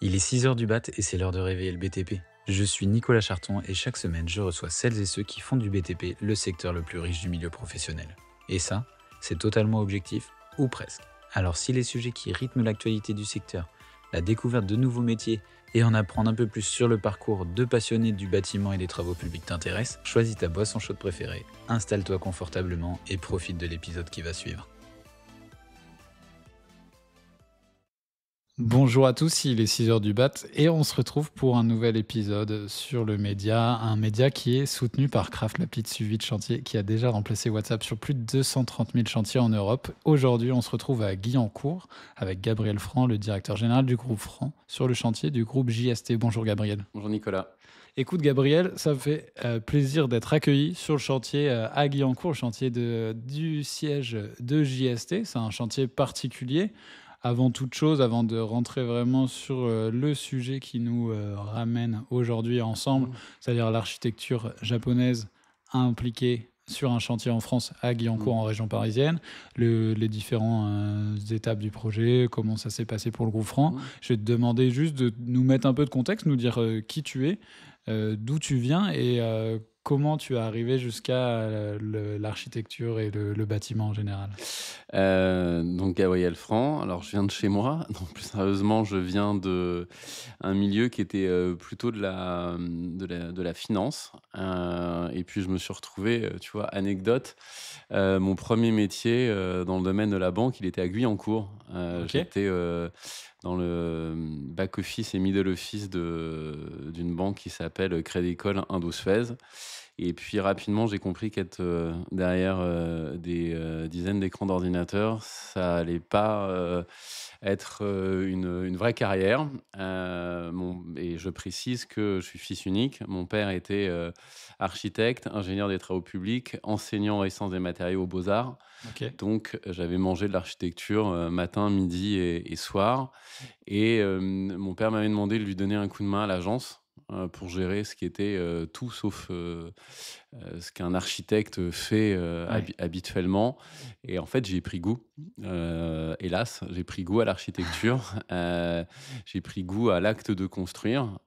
Il est 6 heures du mat et c'est l'heure de réveiller le BTP. Je suis Nicolas Charton et chaque semaine je reçois celles et ceux qui font du BTP le secteur le plus riche du milieu professionnel. Et ça, c'est totalement objectif, ou presque. Alors si les sujets qui rythment l'actualité du secteur, la découverte de nouveaux métiers et en apprendre un peu plus sur le parcours de passionnés du bâtiment et des travaux publics t'intéressent, choisis ta boisson chaude préférée, installe-toi confortablement et profite de l'épisode qui va suivre. Bonjour à tous, il est 6 heures du bat et on se retrouve pour un nouvel épisode sur le média, un média qui est soutenu par Craft, l'appli de suivi de chantier qui a déjà remplacé WhatsApp sur plus de 230 000 chantiers en Europe. Aujourd'hui, on se retrouve à Guyancourt avec Gabriel Franc, le directeur général du groupe Franc, sur le chantier du groupe JST. Bonjour Gabriel. Bonjour Nicolas. Écoute Gabriel, ça me fait plaisir d'être accueilli sur le chantier à Guyancourt, le chantier du siège de JST. C'est un chantier particulier. Avant toute chose, avant de rentrer vraiment sur le sujet qui nous ramène aujourd'hui ensemble, c'est-à-dire l'architecture japonaise impliquée sur un chantier en France à Guyancourt en région parisienne, les différentes étapes du projet, comment ça s'est passé pour le groupe Franc. Je vais te demander juste de nous mettre un peu de contexte, nous dire qui tu es, d'où tu viens et comment tu es arrivé jusqu'à l'architecture et le bâtiment en général. Donc Gabriel Franc, alors je viens de chez moi, non, plus sérieusement je viens d'un milieu qui était plutôt de la finance, et puis je me suis retrouvé, tu vois, anecdote, mon premier métier dans le domaine de la banque, il était à Guyancourt. Ok. J'étais dans le back-office et middle office d'une banque qui s'appelle Crédit Agricole Indo-Suez. Et puis rapidement, j'ai compris qu'être derrière des dizaines d'écrans d'ordinateur, ça allait pas être une vraie carrière. Et je précise que je suis fils unique. Mon père était architecte, ingénieur des travaux publics, enseignant en essence des matériaux aux Beaux-Arts. Ok. Donc, j'avais mangé de l'architecture matin, midi et soir. Et mon père m'avait demandé de lui donner un coup de main à l'agence pour gérer ce qui était tout sauf ce qu'un architecte fait Ouais. habituellement. Et en fait, j'ai pris goût. Hélas, j'ai pris goût à l'architecture. J'ai pris goût à l'acte de construire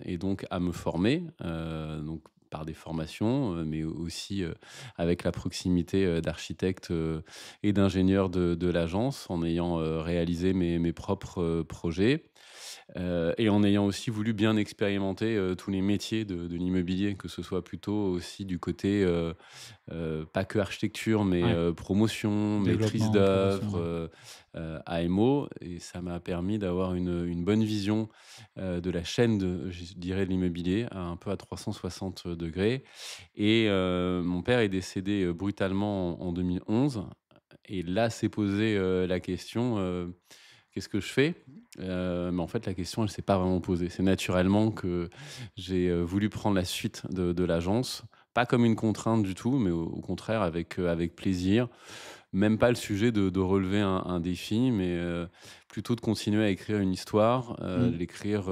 et donc à me former. Donc par des formations, mais aussi avec la proximité d'architectes et d'ingénieurs de l'agence, en ayant réalisé mes propres projets. Et en ayant aussi voulu bien expérimenter tous les métiers de l'immobilier, que ce soit plutôt aussi du côté, pas que architecture, mais Ouais. promotion, maîtrise Développement, promotion, d'œuvre, ouais. AMO. Et ça m'a permis d'avoir une bonne vision de la chaîne, je dirais, de l'immobilier, un peu à 360 degrés. Et mon père est décédé brutalement en 2011. Et là s'est posée la question, qu'est-ce que je fais? Mais en fait, la question, elle s'est pas vraiment posée. C'est naturellement que j'ai voulu prendre la suite de l'agence, pas comme une contrainte du tout, mais au contraire avec plaisir. Même pas le sujet de relever un défi, mais plutôt de continuer à écrire une histoire, l'écrire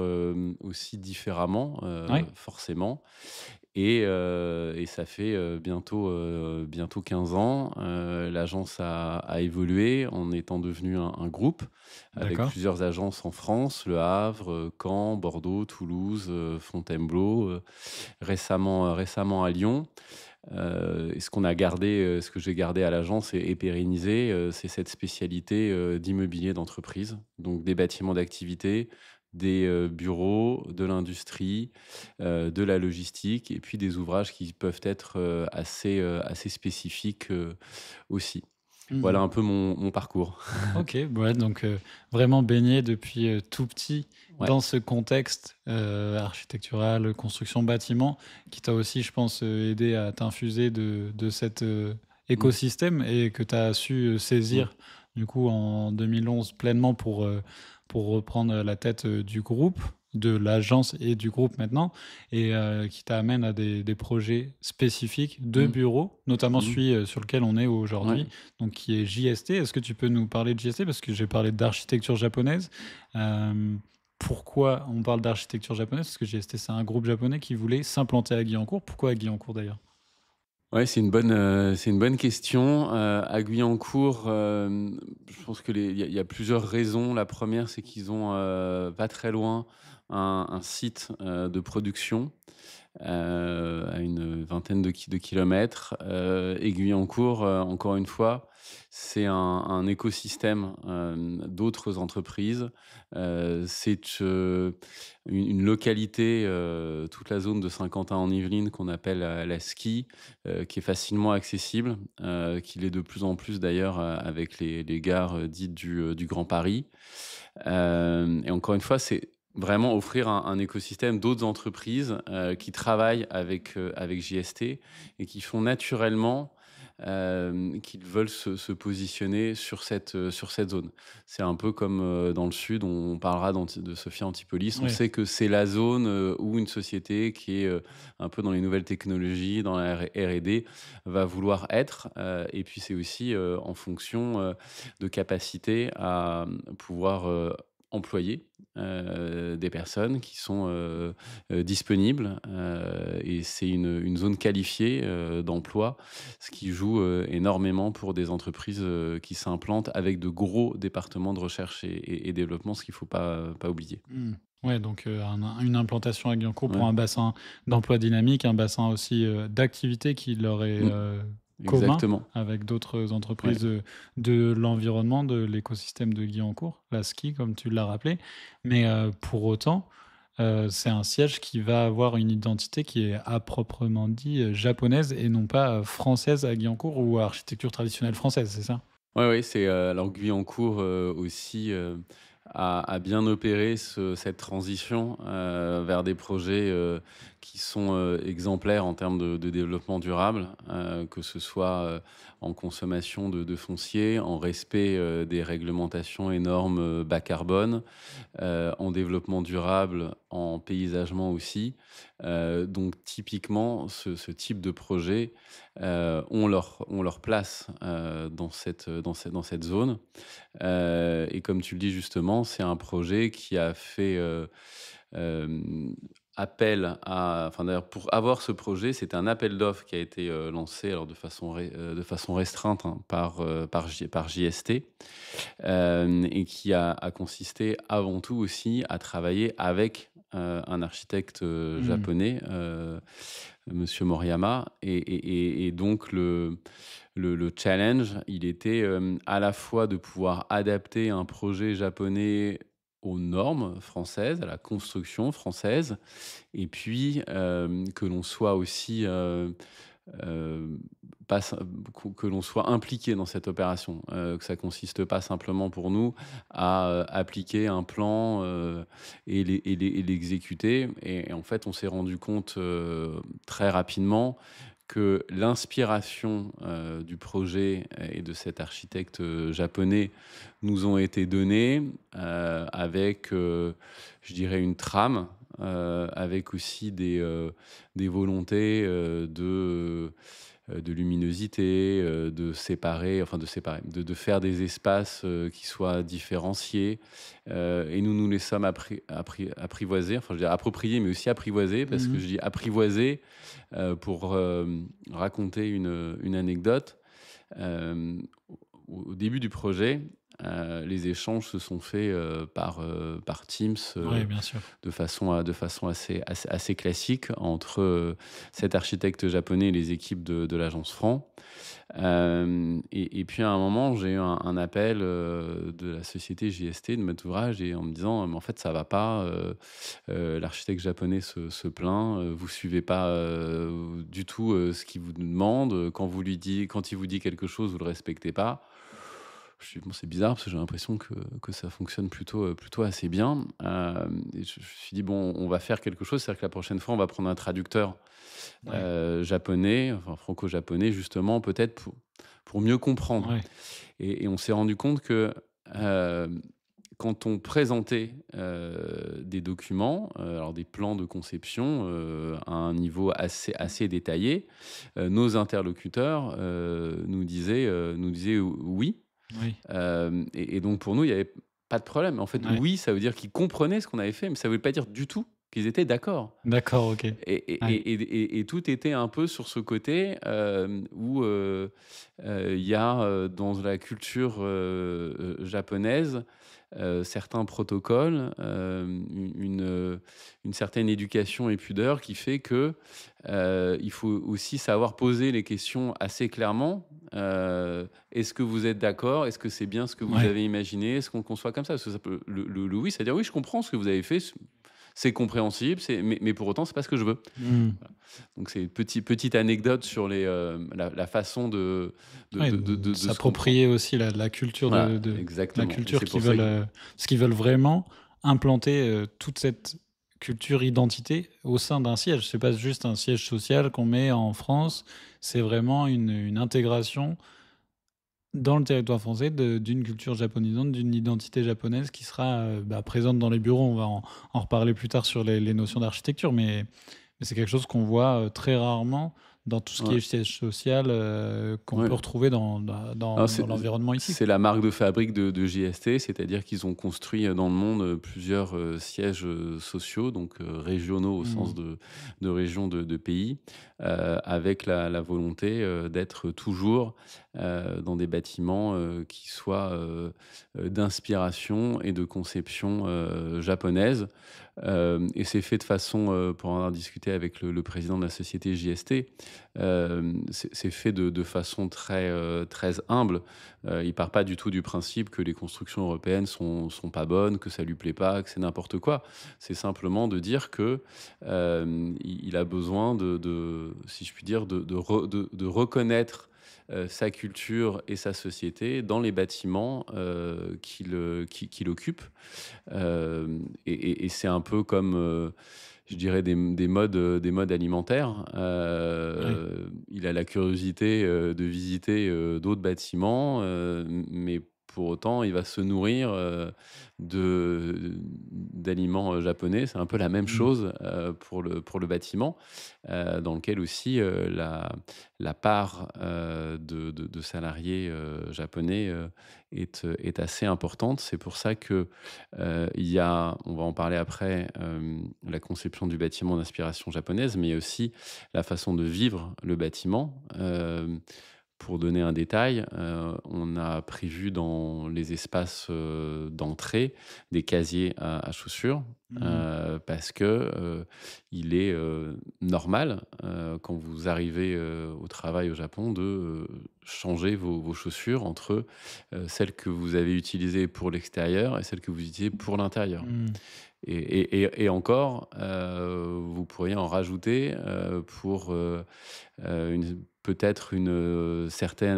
aussi différemment, Ouais. forcément. Et ça fait bientôt 15 ans. L'agence a évolué en étant devenu un groupe avec D'accord. plusieurs agences en France, Le Havre, Caen, Bordeaux, Toulouse, Fontainebleau, récemment à Lyon. Et ce que j'ai gardé à l'agence et pérennisé, c'est cette spécialité d'immobilier d'entreprise, donc des bâtiments d'activité, des bureaux, de l'industrie, de la logistique et puis des ouvrages qui peuvent être assez spécifiques aussi. Voilà Mmh. un peu mon parcours. OK, ouais, donc vraiment baigné depuis, tout petit Ouais. dans ce contexte, architectural, construction bâtiment, qui t'a aussi, je pense, aidé à t'infuser de cet, Mmh. écosystème et que tu as su, Mmh. saisir du coup en 2011 pleinement pour reprendre la tête, du groupe, de l'agence et du groupe maintenant et qui t'amène à des projets spécifiques de Mmh. bureaux, notamment Mmh. celui, sur lequel on est Ouais. aujourd'hui, donc qui est JST. Est-ce que tu peux nous parler de JST? Parce que j'ai parlé d'architecture japonaise. Pourquoi on parle d'architecture japonaise? Parce que JST, c'est un groupe japonais qui voulait s'implanter à Guyancourt. Pourquoi à Guyancourt d'ailleurs? Ouais, c'est une bonne question. À Guyancourt, je pense que il y a plusieurs raisons. La première, c'est qu'ils ont, pas très loin, un site, de production, à une vingtaine de kilomètres, et Guyancourt, encore une fois, c'est un écosystème, d'autres entreprises. C'est, une localité, toute la zone de Saint-Quentin-en-Yvelines qu'on appelle, la Ski, qui est facilement accessible, qui l'est de plus en plus d'ailleurs, avec les gares, dites du Grand Paris. Et encore une fois, c'est vraiment offrir un écosystème d'autres entreprises, qui travaillent avec JST et qui font naturellement, qu'ils veulent se positionner sur cette zone. C'est un peu comme, dans le sud, on parlera de Sophia Antipolis. On Ouais. sait que c'est la zone, où une société qui est, un peu dans les nouvelles technologies, dans la R&D, va vouloir être, et puis c'est aussi, en fonction, de capacité à, pouvoir, employer, des personnes qui sont, disponibles, et c'est une zone qualifiée, d'emploi, ce qui joue, énormément pour des entreprises, qui s'implantent avec de gros départements de recherche et développement, ce qu'il faut pas oublier. Mmh. Ouais, donc une implantation à Guyancourt pour Ouais. un bassin d'emploi dynamique, un bassin aussi, d'activité qui leur est, Mmh. commun Exactement. avec d'autres Ouais. entreprises, de l'environnement, de l'écosystème de Guyancourt, la ski comme tu l'as rappelé. Mais, pour autant, c'est un siège qui va avoir une identité qui est à proprement dit, japonaise et non pas, française à Guyancourt ou architecture traditionnelle française, c'est ça? Ouais, ouais, c'est, alors Guyancourt, aussi, a bien opéré cette transition, vers des projets, qui sont, exemplaires en termes de développement durable, que ce soit, en consommation de foncier, en respect, des réglementations et normes, bas carbone, en développement durable, en paysagement aussi. Donc typiquement, ce type de projet, ont leur place, dans cette zone. Et comme tu le dis justement, c'est un projet qui a fait, hem, appel à enfin d'ailleurs pour avoir ce projet, c'était un appel d'offres qui a été, lancé alors de façon restreinte, hein, par JST, et qui a consisté avant tout aussi à travailler avec, un architecte, Mmh. japonais, monsieur Moriyama, et donc le challenge, il était, à la fois de pouvoir adapter un projet japonais aux normes françaises, à la construction française, et puis, que l'on soit aussi, Heu, pas sim que l'on soit impliqué dans cette opération, que ça consiste pas simplement pour nous à, appliquer un plan, et l'exécuter, et en fait, on s'est rendu compte, très rapidement que l'inspiration, du projet et de cet architecte, japonais nous ont été données, avec, je dirais une trame, avec aussi des volontés, de luminosité, de séparer, de faire des espaces, qui soient différenciés, et nous les sommes apprivoisés, enfin je veux dire appropriés, mais aussi apprivoisés, parce que Mmh. je dis apprivoisés, pour, raconter une anecdote. Hem, au début du projet, les échanges se sont faits, par Teams, Ouais, bien sûr. de façon assez classique entre, cet architecte japonais et les équipes de l'agence Franc. Et puis à un moment, j'ai eu un appel, de la société JST, de maître d'ouvrage, et en me disant: «Mais en fait, ça va pas, l'architecte japonais se plaint, vous suivez pas, du tout, ce qu'il vous demande, quand il vous dit quelque chose, vous le respectez pas». Je suis «Bon, c'est bizarre parce que j'ai l'impression que ça fonctionne plutôt assez bien». Et je me suis dit: «Bon, on va faire quelque chose, c'est-à-dire que la prochaine fois, on va prendre un traducteur, Ouais, japonais, enfin franco-japonais justement, peut-être pour mieux comprendre». ouais. Et on s'est rendu compte que, hem, quand on présentait, des documents, alors des plans de conception, à un niveau assez détaillé, nos interlocuteurs, nous disaient «oui». Oui, Et donc pour nous, il y avait pas de problème. En fait, ouais. oui, ça veut dire qu'ils comprenaient ce qu'on avait fait, mais ça ne voulait pas dire du tout qu'ils étaient d'accord. D'accord, OK. Ouais. Et tout était un peu sur ce côté, où, il y a, dans la culture, japonaise, certains protocoles, une certaine éducation et pudeur qui fait que, il faut aussi savoir poser les questions assez clairement. «Est-ce que vous êtes d'accord? Est-ce que c'est bien ce que vous Ouais. avez imaginé? Est-ce qu'on conçoit comme ça?» Parce que ça peut le oui, c'est-à-dire: «Oui, je comprends ce que vous avez fait, c'est compréhensible, mais pour autant, c'est pas ce que je veux». Mmh. Voilà. Donc c'est petite anecdote sur la façon Ouais, de se comprendre. s'approprier aussi la culture Voilà, de la exactement, et culture c'est qu'ils pour ça veulent, que parce qu'ils veulent vraiment implanter, toute cette culture identité au sein d'un siège. C'est pas juste un siège social qu'on met en France, c'est vraiment une intégration dans le territoire français d'une culture japonisante, d'une identité japonaise qui sera, présente dans les bureaux. On va en reparler plus tard sur les notions d'architecture, mais c'est quelque chose qu'on voit, très rarement dans tout ce qui ouais, est siège social, qu'on peut ouais. retrouver dans Alors l'environnement ici. c'est la marque de fabrique de JST, c'est-à-dire qu'ils ont construit, dans le monde, plusieurs, sièges, sociaux, donc régionaux au sens Mmh. de régions de pays, avec la volonté, d'être toujours, dans des bâtiments, qui soient, d'inspiration et de conception, japonaise. Et c'est fait de façon, pour en avoir discuté avec le président de la société JST, c'est fait de façon très humble. Il part pas du tout du principe que les constructions européennes sont pas bonnes, que ça lui plaît pas, que c'est n'importe quoi. C'est simplement de dire que, il a besoin si je puis dire, de reconnaître, sa culture et sa société dans les bâtiments, qu'il occupe. Et c'est un peu comme, je dirais des modes alimentaires. Ouais. Il a la curiosité, de visiter, d'autres bâtiments, mais pour autant, il va se nourrir, d'aliments, japonais. C'est un peu la même Mmh. chose, pour le bâtiment, dans lequel aussi, la part, de salariés, japonais, est assez importante. C'est pour ça que, il y a, on va en parler après, la conception du bâtiment d'inspiration japonaise, mais il y a aussi la façon de vivre le bâtiment. Pour donner un détail, on a prévu dans les espaces, d'entrée des casiers à chaussures, Mmh. parce que, il est, normal, quand vous arrivez, au travail au Japon de, changer vos chaussures entre, celles que vous avez utilisées pour l'extérieur et celles que vous utilisez pour l'intérieur. Mmh. Et encore, vous pourriez en rajouter, pour, une peut-être un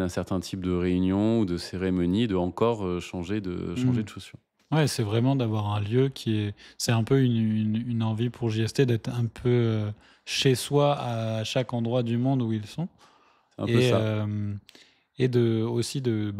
certain type de réunion ou de cérémonie, de encore, changer Mmh. de chaussures. Ouais, c'est vraiment d'avoir un lieu qui est c'est un peu une envie pour JST d'être un peu, chez soi à chaque endroit du monde où ils sont C'est un peu et ça. et de aussi de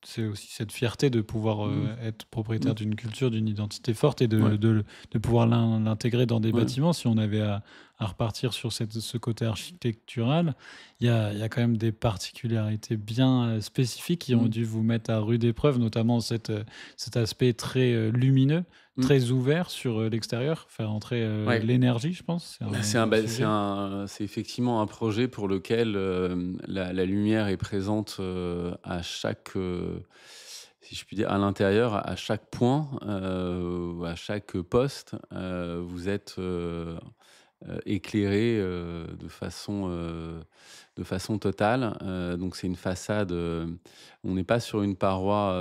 c'est aussi cette fierté de pouvoir, Mmh. être Mmh. propriétaire d'une culture, d'une identité forte et Ouais, de pouvoir l'intégrer dans des ouais. bâtiments. Si on avait à repartir sur ce côté architectural, il y a quand même des particularités bien, spécifiques qui ont Mmh. dû vous mettre à rude épreuve, notamment cet aspect très, lumineux, Mmh. très ouvert sur, l'extérieur, faire entrer, Ouais. l'énergie, je pense, c'est Bah, un gros sujet. c'est effectivement un projet pour lequel, la lumière est présente, à chaque, si je puis dire, à l'intérieur, à chaque point, ou à chaque poste. Vous êtes, éclairé, de façon totale. Donc c'est une façade, on n'est pas sur une paroi,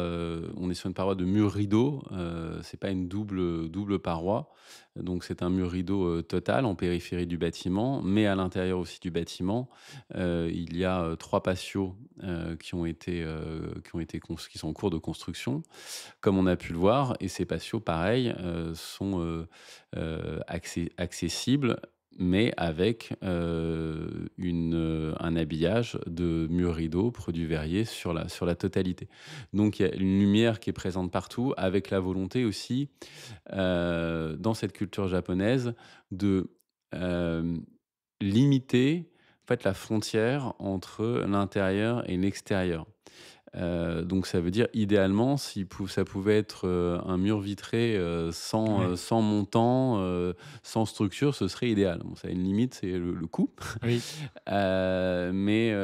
on est sur une paroi de mur rideau, c'est pas une double paroi. Donc c'est un mur rideau, total en périphérie du bâtiment, mais à l'intérieur aussi du bâtiment, il y a, 3 patios, qui sont en cours de construction, comme on a pu le voir. Et ces patios, pareil, sont, accessibles, mais avec, un habillage de murs rideaux, produits verriers sur la totalité. Donc il y a une lumière qui est présente partout, avec la volonté aussi, dans cette culture japonaise, de, hem, limiter, en fait, la frontière entre l'intérieur et l'extérieur. Donc ça veut dire idéalement si ça pouvait être, un mur vitré, Ouais. sans montant, sans structure, ce serait idéal. Bon, ça a une limite, c'est le coût. Oui. Mais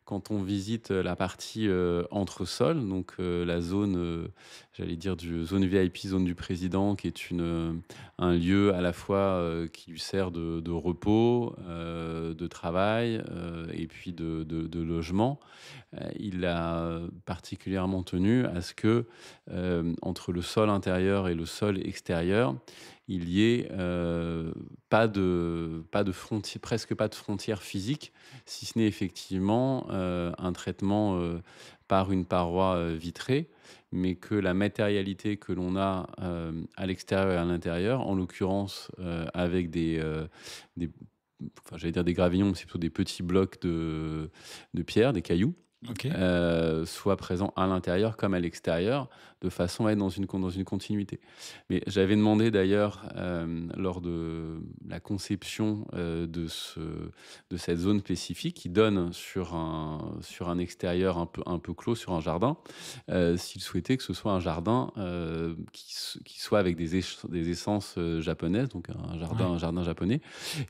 quand on visite la partie, entresol, donc la zone, j'allais dire du zone VIP, zone du président, qui est un lieu à la fois, qui lui sert de repos, de travail, et puis de logement. Il a particulièrement tenu à ce que, entre le sol intérieur et le sol extérieur, il y ait, pas de fronti presque pas de frontière physique, si ce n'est effectivement, un traitement, par une paroi, vitrée, mais que la matérialité que l'on a, à l'extérieur et à l'intérieur, en l'occurrence, avec des enfin, j'allais dire des gravillons, mais c'est plutôt des petits blocs de pierre, des cailloux, OK. soit présent à l'intérieur comme à l'extérieur, de façon à être dans une continuité. Mais j'avais demandé d'ailleurs, lors de la conception, de cette zone spécifique qui donne sur un extérieur un peu clos, sur un jardin, s'il souhaitait que ce soit un jardin, qui soit avec des essences, japonaises, donc Ouais. un jardin japonais.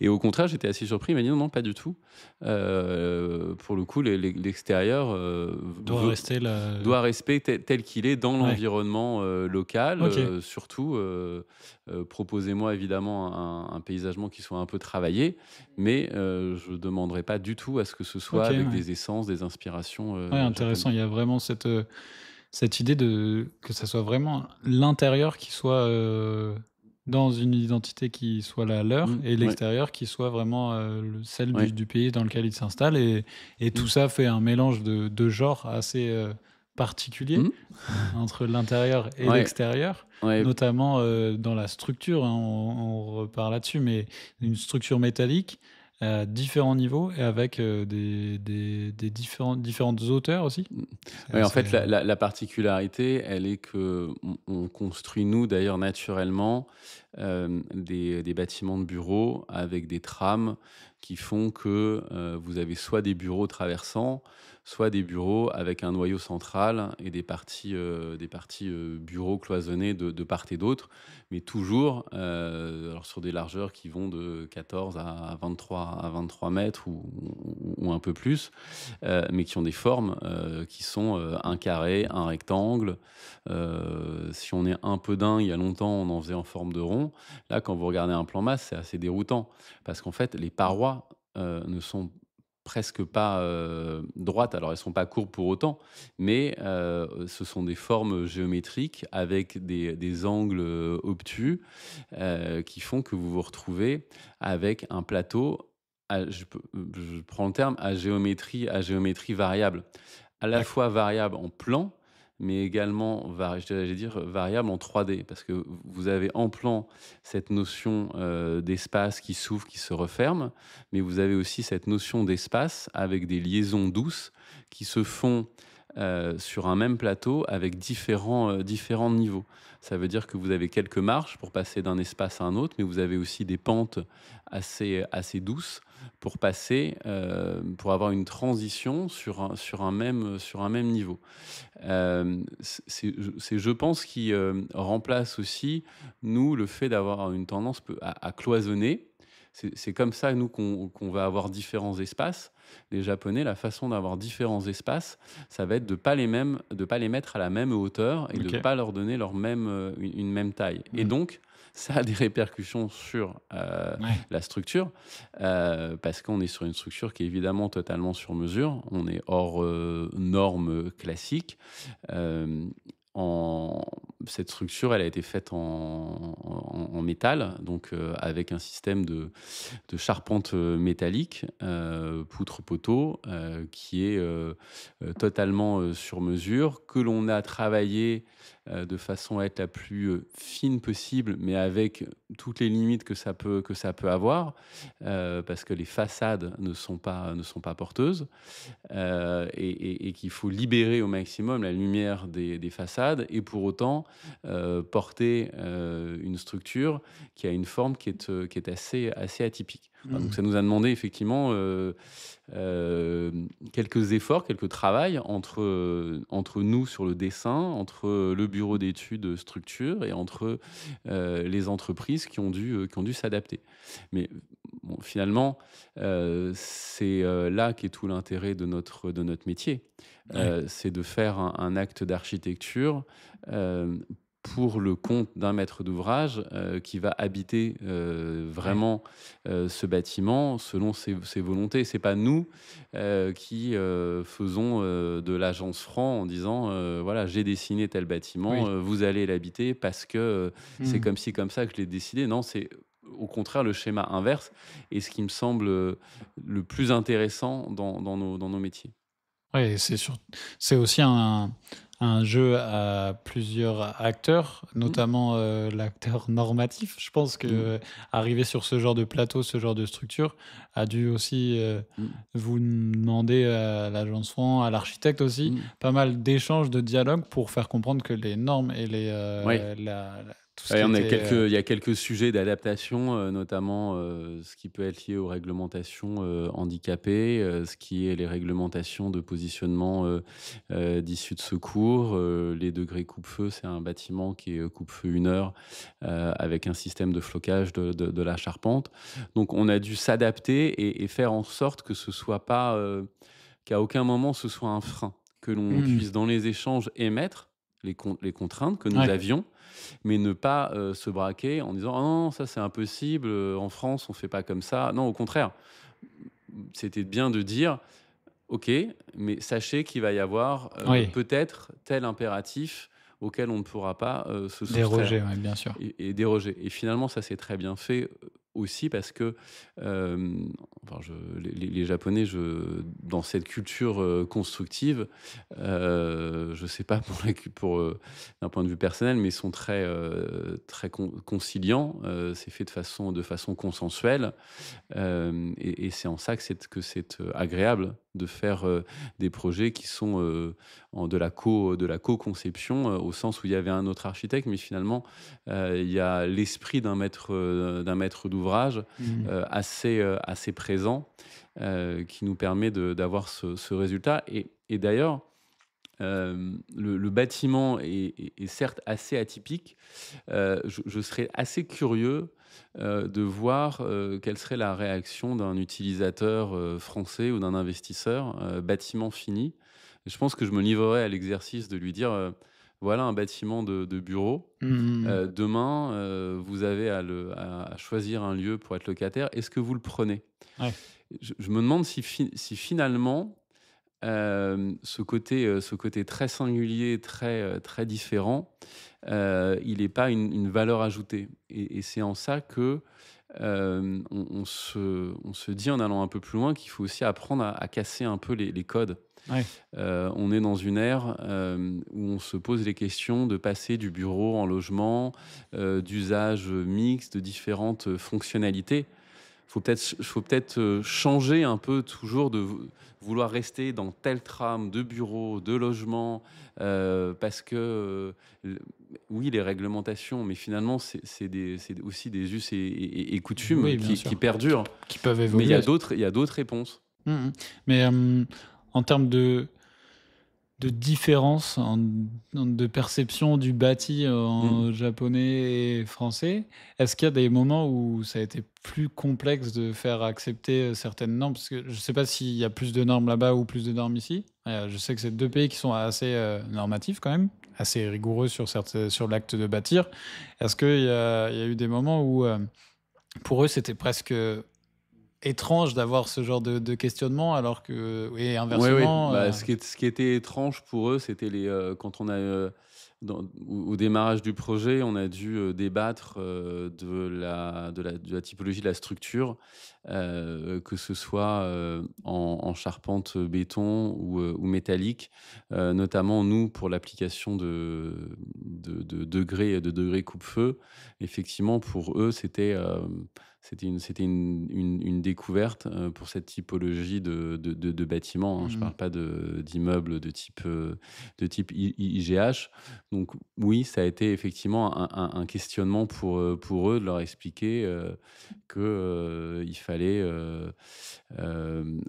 Et au contraire, j'étais assez surpris, il m'a dit: «Non, non, pas du tout. Pour le coup, l'extérieur, Doit rester là. doit rester tel qu'il est dans Ouais. l'environnement, local, OK. surtout, proposez-moi évidemment un paysagement qui soit un peu travaillé, mais je ne demanderai pas du tout à ce que ce soit OK, avec ouais. des essences, des inspirations, Ouais, intéressant. japonaises. Il y a vraiment cette idée de que ça soit vraiment l'intérieur qui soit, dans une identité qui soit la leur Mmh, et ouais, l'extérieur qui soit vraiment, celle ouais. du pays dans lequel ils s'installent et tout Mmh. ça fait un mélange de genres assez, particulier Mmh. entre l'intérieur et Ouais, l'extérieur, ouais. notamment, dans la structure, hein, on repart là-dessus, mais une structure métallique à différents niveaux et avec, des différentes hauteurs aussi? Mmh. C'est Ouais, en assez, fait, la particularité, elle est qu'on construit, nous, d'ailleurs, naturellement, des bâtiments de bureaux avec des trames qui font que, vous avez soit des bureaux traversants, soit des bureaux avec un noyau central et des parties, bureaux cloisonnés de part et d'autre, mais toujours, alors sur des largeurs qui vont de 14 à 23 mètres ou un peu plus, mais qui ont des formes, qui sont, un carré, un rectangle. Si on est un peu dingue, il y a longtemps, on en faisait en forme de rond. Là, quand vous regardez un plan masse, c'est assez déroutant parce qu'en fait, les parois, ne sont presque pas, droites. Alors, elles sont pas courbes pour autant, mais ce sont des formes géométriques avec des angles, obtus, qui font que vous vous retrouvez avec un plateau je prends le terme à géométrie variable. À la d'accord. fois variable en plan, mais également j'allais dire variable en 3D. Parce que vous avez en plan cette notion, d'espace qui s'ouvre, qui se referme, mais vous avez aussi cette notion d'espace avec des liaisons douces qui se font, sur un même plateau avec différents niveaux. Ça veut dire que vous avez quelques marches pour passer d'un espace à un autre, mais vous avez aussi des pentes assez douces pour passer, pour avoir une transition sur un même niveau. C'est je pense qui, remplace aussi, nous, le fait d'avoir une tendance à cloisonner. C'est comme ça, nous, qu'on va avoir différents espaces. Les Japonais, la façon d'avoir différents espaces, ça va être de pas les mettre à la même hauteur et de OK. pas leur donner une même taille. Et Mmh. donc, ça a des répercussions sur, Ouais. la structure, parce qu'on est sur une structure qui est évidemment totalement sur mesure. On est hors, normes classiques. Hem, en Cette structure, elle a été faite en métal, donc avec un système de charpente, métallique, poutre poteau, qui est, totalement, sur mesure, que l'on a travaillé, de façon à être la plus, fine possible, mais avec toutes les limites que ça peut avoir, parce que les façades ne sont pas porteuses, et qu'il faut libérer au maximum la lumière des façades et pour autant, porter, une structure qui a une forme qui est assez atypique. Donc Mmh. ça nous a demandé effectivement, quelques efforts, quelques travail entre nous sur le dessin, entre le bureau d'études, structure et entre, les entreprises qui ont dû s'adapter. Mais bon, finalement, c'est, là qu'est tout l'intérêt de notre métier. Ouais, C'est de faire un acte d'architecture, hem, pour le compte d'un maître d'ouvrage, qui va habiter, ouais. vraiment, ce bâtiment selon ses volontés. C'est pas nous, qui, faisons, de l'agence franc en disant, «Voilà, j'ai dessiné tel Oui. bâtiment, vous allez l'habiter parce que, c'est Mmh. comme ci, comme ça que je l'ai décidé». Non, c'est au contraire le schéma inverse et ce qui me semble, le plus intéressant dans nos métiers. Ouais, c'est aussi un jeu à plusieurs acteurs, Mmh, notamment, l'acteur normatif. Je pense mmh, que arriver sur ce genre de plateau, ce genre de structure a dû aussi, mmh, vous demander à l'agence franc, à l'architecte aussi, mmh. pas mal d'échanges, de dialogues pour faire comprendre que les normes et Ouais. la tout ce Ouais, qui on a était, il y a quelques sujets d'adaptation, notamment, ce qui peut être lié aux réglementations, handicapées, ce qui est les réglementations de positionnement, d'issue de secours, les degrés coupe-feu. C'est un bâtiment qui est, coupe-feu 1 heure, avec un système de flocage de la charpente. Donc on a dû s'adapter et faire en sorte que ce soit pas, qu'à aucun moment ce soit un frein, que l'on mmh, puisse dans les échanges émettre les contraintes que nous ouais, avions, mais ne pas, se braquer en disant: «Ah non, ça c'est impossible, en France on fait pas comme ça». Non, au contraire, c'était bien de dire: «OK, mais sachez qu'il va y avoir, oui, peut-être tel impératif auquel on ne pourra pas, se soustraire». déroger, ouais, bien sûr. Et déroger et finalement ça s'est très bien fait, aussi parce que, enfin je les Japonais dans cette culture, constructive, je sais pas pour la cu pour, d'un point de vue personnel, mais ils sont très, très conciliants, c'est fait de façon consensuelle. Et c'est en ça que c'est, agréable de faire, des projets qui sont, en de la co-conception, au sens où il y avait un autre architecte, mais finalement, il y a l'esprit d'un maître d'ouvrage, Mmh. assez présent, qui nous permet d'avoir ce résultat et d'ailleurs, le bâtiment est certes assez atypique. Je serais assez curieux, de voir, quelle serait la réaction d'un utilisateur, français ou d'un investisseur, bâtiment fini. Je pense que je me livrerais à l'exercice de lui dire, «Voilà un bâtiment de bureau, Mmh mh, demain, vous avez à choisir un lieu pour être locataire. Est-ce que vous le prenez?» ouais. Je me demande si finalement, ce côté très singulier, très différent, il est pas une valeur ajoutée et c'est en ça que, on se dit en allant un peu plus loin qu'il faut aussi apprendre à casser un peu les codes. Ouais. On est dans une ère, où on se pose les questions de passer du bureau en logement, d'usages, mixtes, de différentes, fonctionnalités. Faut peut-être, changer un peu toujours de vouloir rester dans telle trame de bureau, de logement, parce que, l oui, les réglementations, mais finalement c'est aussi des us et coutumes Oui, bien qui sûr, perdurent. qui peuvent Mais évoluer. il y a d'autres réponses. Mmh mh. Mais, en termes de différence de perception du bâti Mmh. en japonais et français, est-ce qu'il y a des moments où ça a été plus complexe de faire accepter, certaines normes? Parce que je ne sais pas s'il y a plus de normes là-bas ou plus de normes ici. Je sais que c'est 2 pays qui sont assez, normatifs quand même, assez rigoureux sur l'acte de bâtir. Est-ce qu'il y a eu des moments où, pour eux, c'était presque étrange d'avoir ce genre de questionnement alors que et Oui, oui, inversement, bah, ce qui était étrange pour eux, c'était quand on a, au démarrage du projet, on a dû, débattre, de la typologie de la structure, que ce soit, en charpente, béton ou métallique. Notamment nous, pour l'application de degrés coupe-feu, effectivement pour eux, c'était, C'était une découverte, pour cette typologie de bâtiments, hein. Je ne Mmh. parle pas d'immeubles de type IGH. Donc oui, ça a été effectivement un questionnement pour eux, de leur expliquer, il fallait,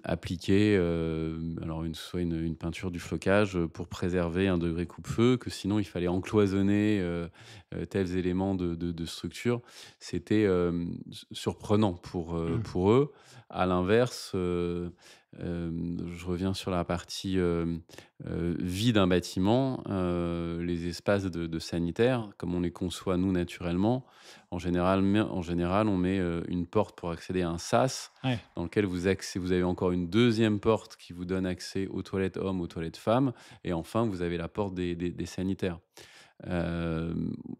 appliquer, alors une peinture du flocage, pour préserver un degré coupe-feu, que sinon il fallait encloisonner, tels éléments de structure. C'était, surprenant Mmh. pour eux. À l'inverse, je reviens sur la partie, vie d'un bâtiment, les espaces de sanitaires, comme on les conçoit nous naturellement, en général, on met, une porte pour accéder à un sas Ouais, dans lequel vous avez encore une deuxième porte qui vous donne accès aux toilettes hommes, aux toilettes femmes, et enfin vous avez la porte des sanitaires.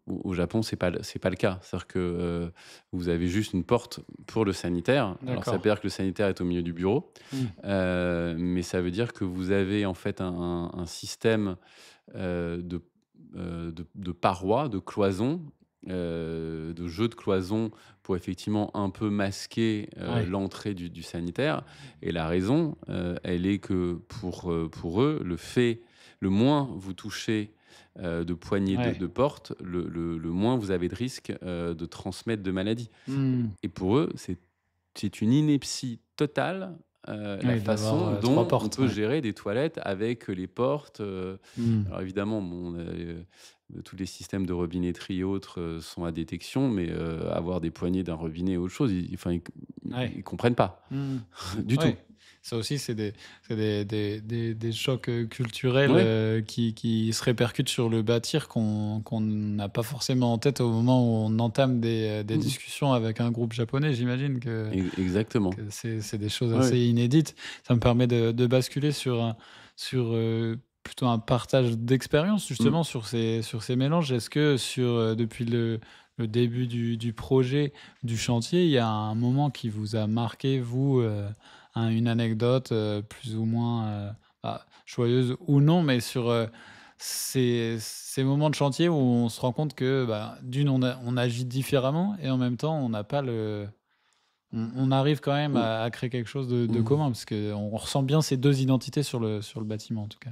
Au Japon, c'est pas le cas. C'est-à-dire que, vous avez juste une porte pour le sanitaire. Alors ça veut d'accord. dire que le sanitaire est au milieu du bureau, Mmh. mais ça veut dire que vous avez en fait un système, de parois, de cloisons, de jeux de cloisons pour effectivement un peu masquer, Ouais, l'entrée du sanitaire, et la raison, elle est que pour eux, le moins vous touchez, de poignées de ouais. de porte, le moins vous avez de risque, de transmettre de maladies. Mmh. Et pour eux, c'est une ineptie totale, la Oui, d'avoir, façon 3 dont on portes, peut ouais. gérer des toilettes avec les portes, Mmh. alors évidemment, bon, tous les systèmes de robinetterie et autres, sont à détection, mais avoir des poignées d'un robinet ou autre chose, Ouais. ils comprennent pas Mmh. du tout. Ouais, ça aussi, c'est des chocs, culturels, Oui, qui se répercutent sur le bâtir qu'on n'a pas forcément en tête au moment où on entame des mmh mh. discussions avec un groupe japonais. J'imagine que Exactement. c'est des choses Oui, assez inédites. Ça me permet de basculer plutôt un partage d'expérience mmh. justement sur ces mélanges. Est-ce que depuis le début du projet, du chantier, il y a un moment qui vous a marqué, vous, une anecdote, plus ou moins, joyeuse ou non, mais sur, ces moments de chantier où on se rend compte que, bah, on agit différemment et en même temps on n'a pas le on arrive quand même Mmh. à créer quelque chose de Mmh. commun parce qu'on ressent bien ces 2 identités sur le bâtiment en tout cas.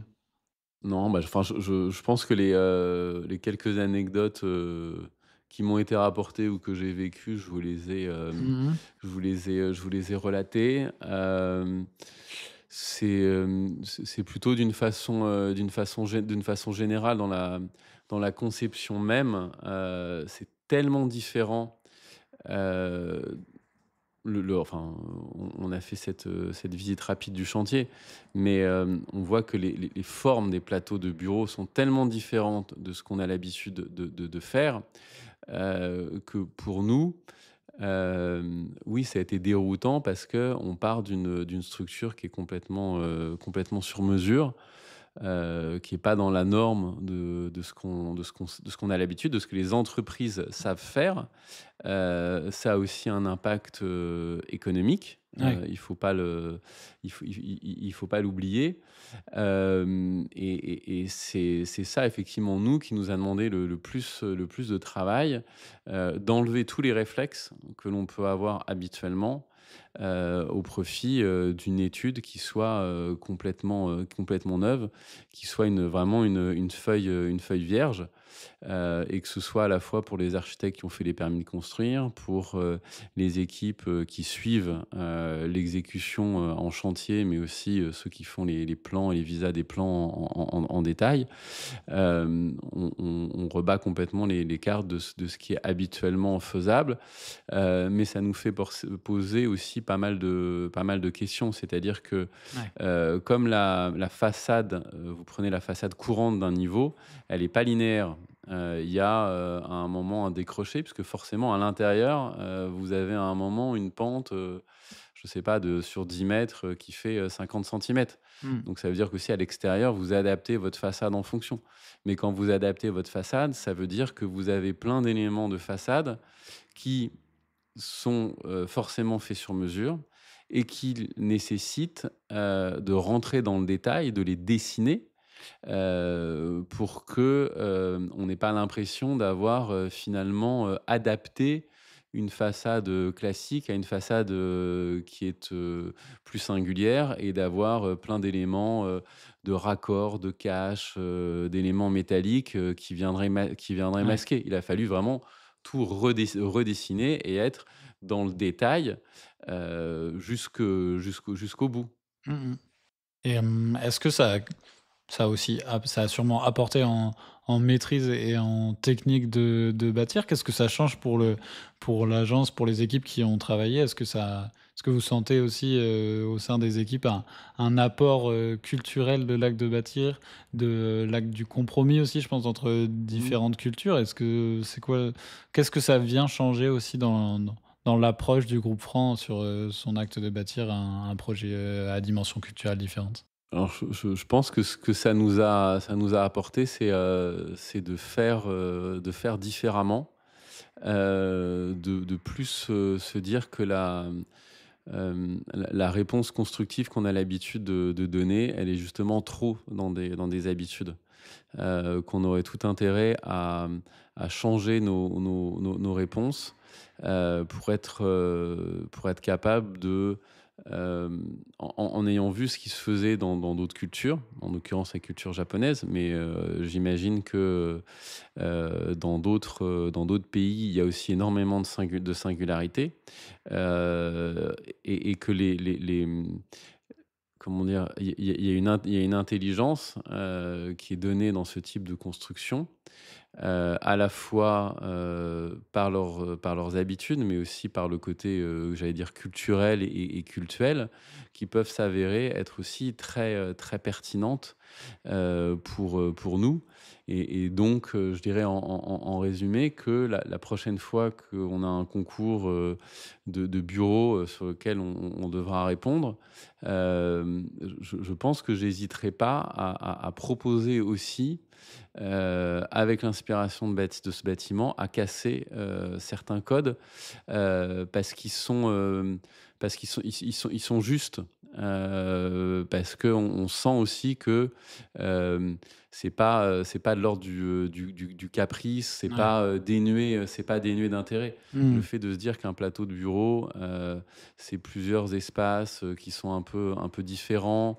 Non, bah, enfin, je pense que les quelques anecdotes, qui m'ont été rapportées ou que j'ai vécues, Mmh mh. je vous les ai relatées. C'est plutôt d'une façon générale dans la conception même, c'est tellement différent, heu enfin, on a fait cette visite rapide du chantier, mais on voit que les formes des plateaux de bureaux sont tellement différentes de ce qu'on a l'habitude de faire, que pour nous, oui, ça a été déroutant parce qu'on part d'une structure qui est complètement sur mesure, qui est pas dans la norme de ce qu'on a l'habitude, de ce que les entreprises savent faire. Ça a aussi un impact, économique, Ouais. il faut pas l'oublier. Et c'est ça effectivement, nous, qui nous a demandé le plus de travail, d'enlever tous les réflexes que l'on peut avoir habituellement, au profit, d'une étude qui soit, complètement neuve, qui soit vraiment une feuille vierge. Et que ce soit à la fois pour les architectes qui ont fait les permis de construire, pour, les équipes, qui suivent, l'exécution, en chantier, mais aussi, ceux qui font les plans et les visas des plans en détail. On rebat complètement les cartes de ce qui est habituellement faisable, mais ça nous fait poser aussi pas mal de questions. C'est-à-dire que, Ouais. comme la façade, vous prenez la façade courante d'un niveau, elle est pas linéaire. Il y a, à un moment un décroché, puisque forcément à l'intérieur, vous avez à un moment une pente, je sais pas, sur 10 mètres, qui fait, 50 centimètres. Mmh. Donc ça veut dire qu'aussi à l'extérieur, vous adaptez votre façade en fonction. Mais quand vous adaptez votre façade, ça veut dire que vous avez plein d'éléments de façade qui sont, forcément faits sur mesure et qui nécessitent, de rentrer dans le détail, de les dessiner, pour que, on n'ait pas l'impression d'avoir, finalement, adapté une façade classique à une façade qui est plus singulière et d'avoir plein d'éléments de raccords, de caches, d'éléments métalliques qui viendraient Ouais. masquer. Il a fallu vraiment tout redessiner et être dans le détail jusqu'au bout. Mmh mh. Et est-ce que ça a aussi ça a sûrement apporté en maîtrise et en technique de bâtir? Qu'est-ce que ça change pour l'agence, pour les équipes qui ont travaillé? Est-ce que vous sentez aussi, au sein des équipes un apport, culturel de l'acte de bâtir, de l'acte du compromis aussi, je pense, entre Mmh. différentes cultures? Est-ce que c'est quoi qu'est-ce que ça vient changer aussi dans l'approche du groupe Franc sur, son acte de bâtir un projet, à dimension culturelle différente? Alors je pense que ce que ça nous a apporté, c'est de faire différemment, de plus, se dire que la réponse constructive qu'on a l'habitude de donner, elle est justement trop dans des habitudes. Qu'on aurait tout intérêt à changer nos réponses, pour être capable de, en ayant vu ce qui se faisait dans d'autres cultures, en l'occurrence la culture japonaise, mais j'imagine que, dans d'autres pays, il y a aussi énormément de singularités, et que comment dire? Il y a une intelligence, qui est donnée dans ce type de construction, à la fois, par leurs habitudes, mais aussi par le côté, j'allais dire culturel et cultuel, qui peuvent s'avérer être aussi très, très pertinentes, pour nous et donc je dirais en résumé que la prochaine fois qu'on a un concours, de bureau, sur lequel on devra répondre, je pense que j'hésiterai pas à proposer aussi, avec l'inspiration de ce bâtiment, à casser, certains codes, parce qu'ils sont justes, parce qu'on on sent aussi que, hem, c'est pas de l'ordre du caprice, Ouais. c'est pas dénué d'intérêt. Le Mmh. fait de se dire qu'un plateau de bureau, c'est plusieurs espaces, qui sont un peu différents,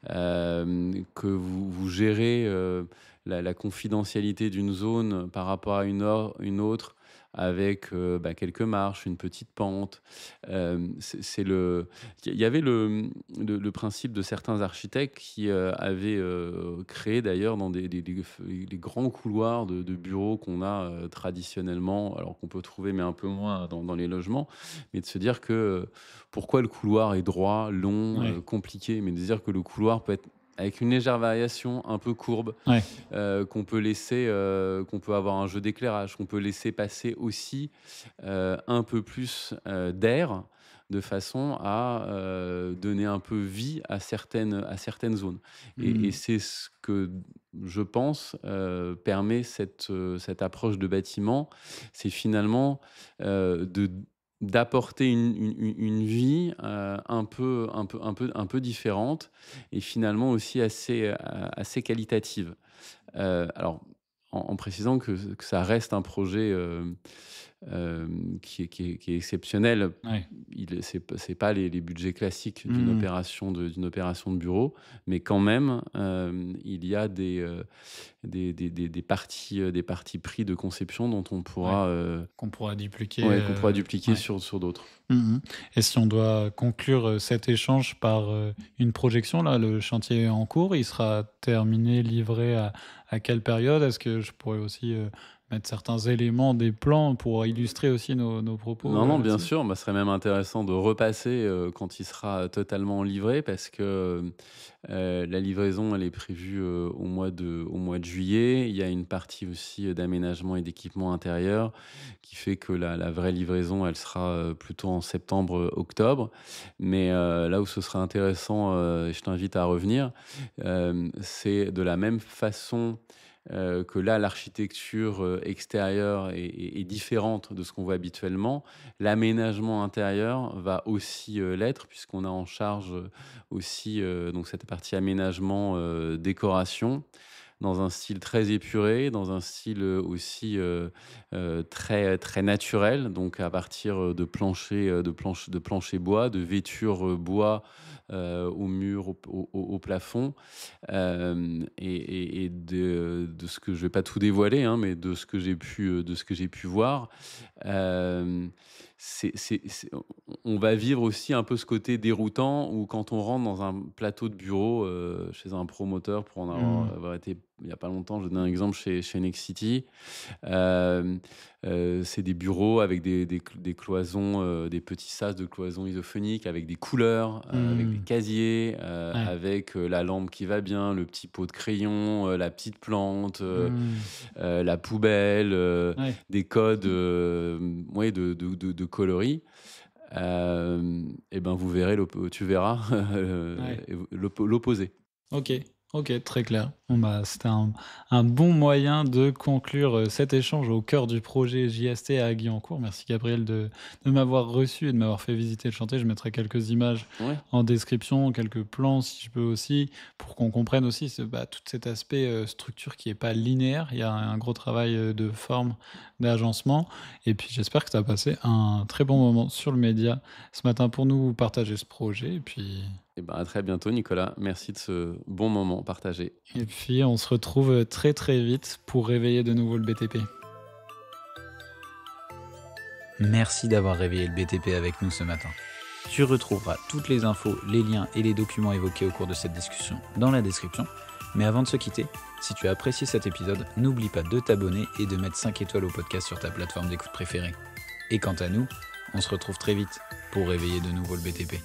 que vous gérez, la confidentialité d'une zone par rapport à une autre avec, quelques marches, une petite pente. C'est il y avait le principe de certains architectes qui, avaient, créé d'ailleurs dans les grands couloirs de bureaux qu'on a, traditionnellement, alors qu'on peut trouver, mais un peu moins dans les logements. Mais de se dire que, pourquoi le couloir est droit, long, Ouais. compliqué? Mais de se dire que le couloir peut être avec une légère variation, un peu courbe, Ouais. qu'on peut avoir un jeu d'éclairage, qu'on peut laisser passer aussi, un peu plus, d'air, de façon à, donner un peu vie à certaines zones et Mmh. c'est ce que je pense, permet cette approche de bâtiment. C'est finalement, d'apporter une vie, un peu différente et finalement aussi assez qualitative. Alors en précisant que ça reste un projet, qui est exceptionnel. Ouais. C'est pas les budgets classiques d'une Mmh. opération de bureau, mais quand même, il y a des parties pris de conception dont on Ouais. pourra, Qu'on pourra dupliquer, ouais, qu'on pourra dupliquer ouais. sur d'autres. Mmh. Et si on doit conclure, cet échange par, une projection là, le chantier est en cours, il sera terminé, livré à quelle période? Est-ce que je pourrais aussi, mettre certains éléments des plans pour illustrer aussi nos propos, Non, non, bien là-dessus? sûr, ce serait même intéressant de repasser, quand il sera totalement livré parce que, la livraison, elle est prévue, au mois de juillet. Il y a une partie aussi, d'aménagement et d'équipement intérieur qui fait que la vraie livraison, elle sera, plutôt en septembre, octobre. Mais, là où ce sera intéressant, et je t'invite à revenir, c'est de la même façon, que là, l'architecture, extérieure est différente de ce qu'on voit habituellement. L'aménagement intérieur va aussi, l'être puisqu'on a en charge, aussi, donc cette partie aménagement, décoration. dans un style très épuré, dans un style, aussi, très, très naturel, donc à partir, de planchers bois, de vêtures, bois, au mur, au plafond. Et de ce que je vais pas tout dévoiler, hein, mais de ce que j'ai pu voir, hem, c'est on va vivre aussi un peu ce côté déroutant où quand on rentre dans un plateau de bureau, chez un promoteur pour en Mmh. avoir été il y a pas longtemps, je donne un exemple chez Nexity. Hem, c'est des bureaux avec des cloisons, des petits sas de cloisons isophoniques avec des couleurs, avec des Mmh. casiers, Ouais. avec, la lampe qui va bien, le petit pot de crayon, la petite plante, Mmh. la poubelle, Ouais. des codes, ouais, de coloris. Et ben, tu verras, Ouais. l'opposé. OK, OK, très clair. Bon, bah, c'était un bon moyen de conclure, cet échange au cœur du projet JST à Guyancourt. Merci Gabriel de m'avoir reçu et de m'avoir fait visiter le chantier. Je mettrai quelques images Ouais. en description, quelques plans si je peux aussi, pour qu'on comprenne aussi tout cet aspect, structure qui est pas linéaire. Il y a un gros travail, de forme, d'agencement et puis j'espère que tu as passé un très bon moment sur le média ce matin pour nous partager ce projet Et ben, à très bientôt Nicolas. Merci de ce bon moment partagé. et puis on se retrouve, très, très vite pour réveiller de nouveau le BTP. Merci d'avoir réveillé le BTP avec nous ce matin. Tu retrouveras toutes les infos, les liens et les documents évoqués au cours de cette discussion dans la description. Mais avant de se quitter, si tu as apprécié cet épisode, n'oublie pas de t'abonner et de mettre 5 étoiles au podcast sur ta plateforme d'écoute préférée. Et quant à nous, on se retrouve très vite pour réveiller de nouveau le BTP.